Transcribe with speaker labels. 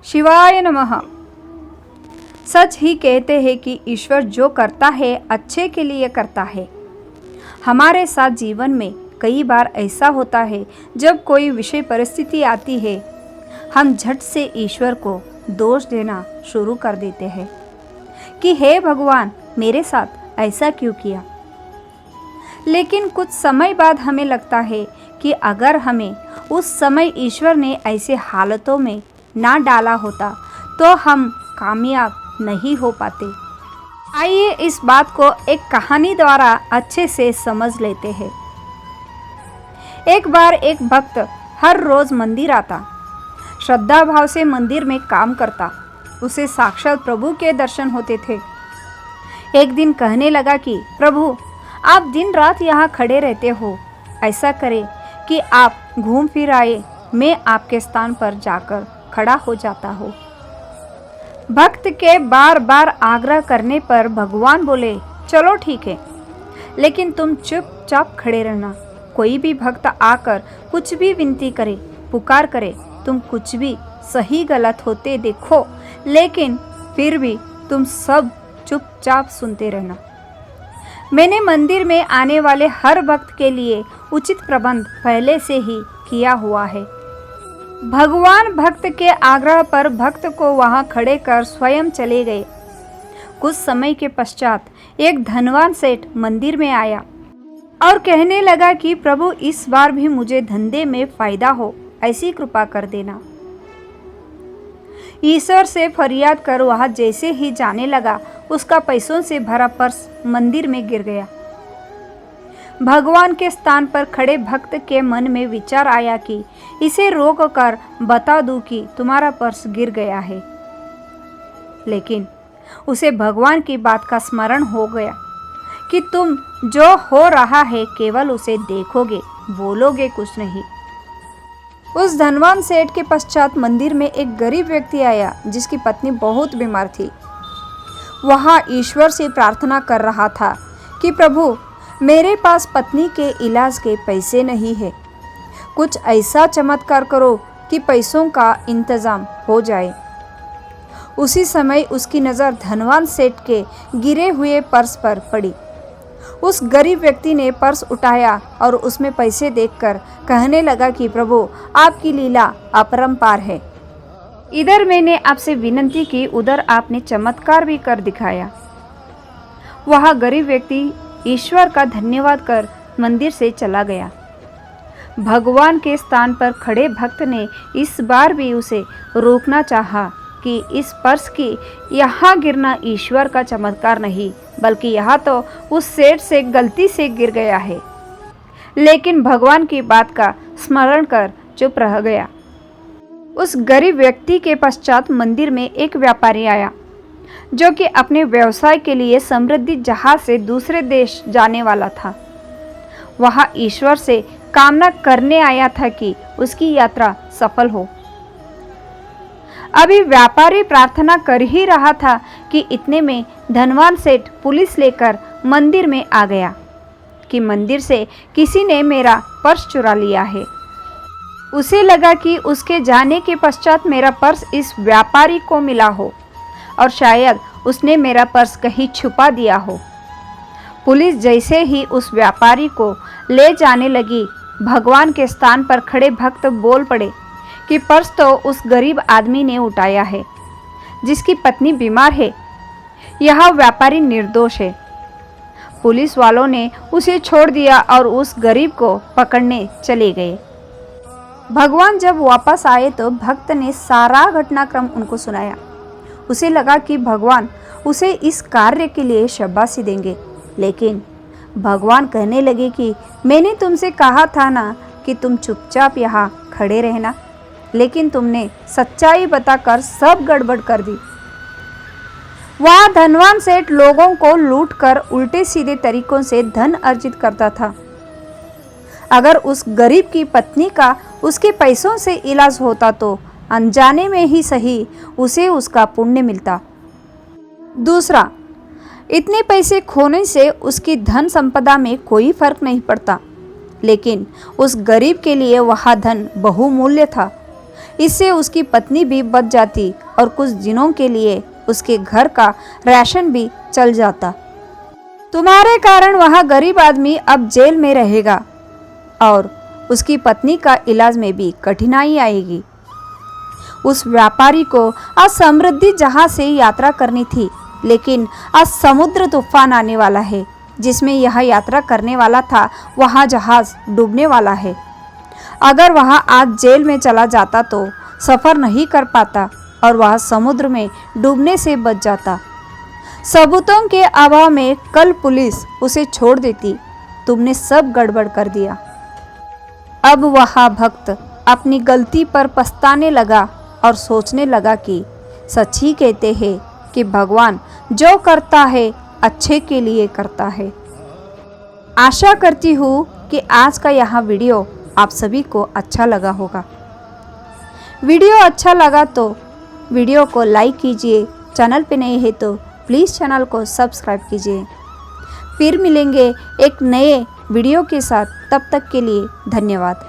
Speaker 1: शिवाय नमः। सच ही कहते हैं कि ईश्वर जो करता है अच्छे के लिए करता है। हमारे साथ जीवन में कई बार ऐसा होता है, जब कोई विषय परिस्थिति आती है हम झट से ईश्वर को दोष देना शुरू कर देते हैं कि हे भगवान, मेरे साथ ऐसा क्यों किया। लेकिन कुछ समय बाद हमें लगता है कि अगर हमें उस समय ईश्वर ने ऐसे हालतों में ना डाला होता तो हम कामयाब नहीं हो पाते। आइए इस बात को एक कहानी द्वारा अच्छे से समझ लेते हैं। एक बार एक भक्त हर रोज मंदिर आता, श्रद्धा भाव से मंदिर में काम करता। उसे साक्षात प्रभु के दर्शन होते थे। एक दिन कहने लगा कि प्रभु, आप दिन रात यहाँ खड़े रहते हो, ऐसा करें कि आप घूम फिर आए, मैं आपके स्थान पर जाकर खड़ा हो जाता हूँ। भक्त के बार बार आग्रह करने पर भगवान बोले, चलो ठीक है, लेकिन तुम चुपचाप खड़े रहना। कोई भी भक्त आकर कुछ भी विनती करे, पुकार करे, तुम कुछ भी सही गलत होते देखो, लेकिन फिर भी तुम सब चुपचाप सुनते रहना। मैंने मंदिर में आने वाले हर भक्त के लिए उचित प्रबंध पहले से ही किया हुआ है। भगवान भक्त के आग्रह पर भक्त को वहां खड़े कर स्वयं चले गए। कुछ समय के पश्चात एक धनवान सेठ मंदिर में आया और कहने लगा कि प्रभु, इस बार भी मुझे धंधे में फायदा हो, ऐसी कृपा कर देना। ईश्वर से फरियाद कर वहां जैसे ही जाने लगा, उसका पैसों से भरा पर्स मंदिर में गिर गया। भगवान के स्थान पर खड़े भक्त के मन में विचार आया कि इसे रोक कर बता दूं कि तुम्हारा पर्स गिर गया है। लेकिन उसे भगवान की बात का स्मरण हो गया कि तुम जो हो रहा है केवल उसे देखोगे, बोलोगे कुछ नहीं। उस धनवान सेठ के पश्चात मंदिर में एक गरीब व्यक्ति आया जिसकी पत्नी बहुत बीमार थी। वह ईश्वर से प्रार्थना कर रहा था कि प्रभु, मेरे पास पत्नी के इलाज के पैसे नहीं है, कुछ ऐसा चमत्कार करो कि पैसों का इंतजाम हो जाए। उसी समय उसकी नज़र धनवान सेठ के गिरे हुए पर्स पर पड़ी। उस गरीब व्यक्ति ने पर्स उठाया और उसमें पैसे देखकर कहने लगा कि प्रभु, आपकी लीला अपरंपार है। इधर मैंने आपसे विनती की, उधर आपने चमत्कार भी कर दिखाया। वह गरीब व्यक्ति ईश्वर का धन्यवाद कर मंदिर से चला गया। भगवान के स्थान पर खड़े भक्त ने इस बार भी उसे रोकना चाहा कि इस पर्स की यहाँ गिरना ईश्वर का चमत्कार नहीं, बल्कि यहाँ तो उस सेठ से गलती से गिर गया है। लेकिन भगवान की बात का स्मरण कर चुप रह गया। उस गरीब व्यक्ति के पश्चात मंदिर में एक व्यापारी आया जो कि अपने व्यवसाय के लिए समृद्धि जहाज से दूसरे देश जाने वाला था। वह ईश्वर से कामना करने आया था कि उसकी यात्रा सफल हो। अभी व्यापारी प्रार्थना कर ही रहा था कि इतने में धनवान सेठ पुलिस लेकर मंदिर में आ गया कि मंदिर से किसी ने मेरा पर्स चुरा लिया है। उसे लगा कि उसके जाने के पश्चात मेरा पर्स इस व्यापारी को मिला हो और शायद उसने मेरा पर्स कहीं छुपा दिया हो। पुलिस जैसे ही उस व्यापारी को ले जाने लगी, भगवान के स्थान पर खड़े भक्त बोल पड़े कि पर्स तो उस गरीब आदमी ने उठाया है जिसकी पत्नी बीमार है। यह व्यापारी निर्दोष है। पुलिस वालों ने उसे छोड़ दिया और उस गरीब को पकड़ने चले गए। भगवान जब वापस आए तो भक्त ने सारा घटनाक्रम उनको सुनाया। उसे लगा कि भगवान उसे इस कार्य के लिए शाबाशी देंगे, लेकिन भगवान कहने लगे कि मैंने तुमसे कहा था ना कि तुम चुपचाप यहाँ खड़े रहना, लेकिन तुमने सच्चाई बताकर सब गड़बड़ कर दी। वह धनवान सेठ लोगों को लूटकर उल्टे सीधे तरीकों से धन अर्जित करता था। अगर उस गरीब की पत्नी का उसके पैसों से इलाज होता तो अनजाने में ही सही उसे उसका पुण्य मिलता। दूसरा, इतने पैसे खोने से उसकी धन संपदा में कोई फर्क नहीं पड़ता, लेकिन उस गरीब के लिए वह धन बहुमूल्य था। इससे उसकी पत्नी भी बच जाती और कुछ दिनों के लिए उसके घर का राशन भी चल जाता। तुम्हारे कारण वह गरीब आदमी अब जेल में रहेगा और उसकी पत्नी का इलाज में भी कठिनाई आएगी। उस व्यापारी को आज समृद्धि जहाज से यात्रा करनी थी, लेकिन आज समुद्र तूफान आने वाला है। जिसमें यह यात्रा करने वाला था वहाँ जहाज डूबने वाला है। अगर वह आज जेल में चला जाता तो सफ़र नहीं कर पाता और वह समुद्र में डूबने से बच जाता। सबूतों के अभाव में कल पुलिस उसे छोड़ देती। तुमने सब गड़बड़ कर दिया। अब वह भक्त अपनी गलती पर पछताने लगा और सोचने लगा कि सच ही कहते हैं कि भगवान जो करता है अच्छे के लिए करता है। आशा करती हूँ कि आज का यह वीडियो आप सभी को अच्छा लगा होगा। वीडियो अच्छा लगा तो वीडियो को लाइक कीजिए। चैनल पे नए हैं तो प्लीज़ चैनल को सब्सक्राइब कीजिए। फिर मिलेंगे एक नए वीडियो के साथ। तब तक के लिए धन्यवाद।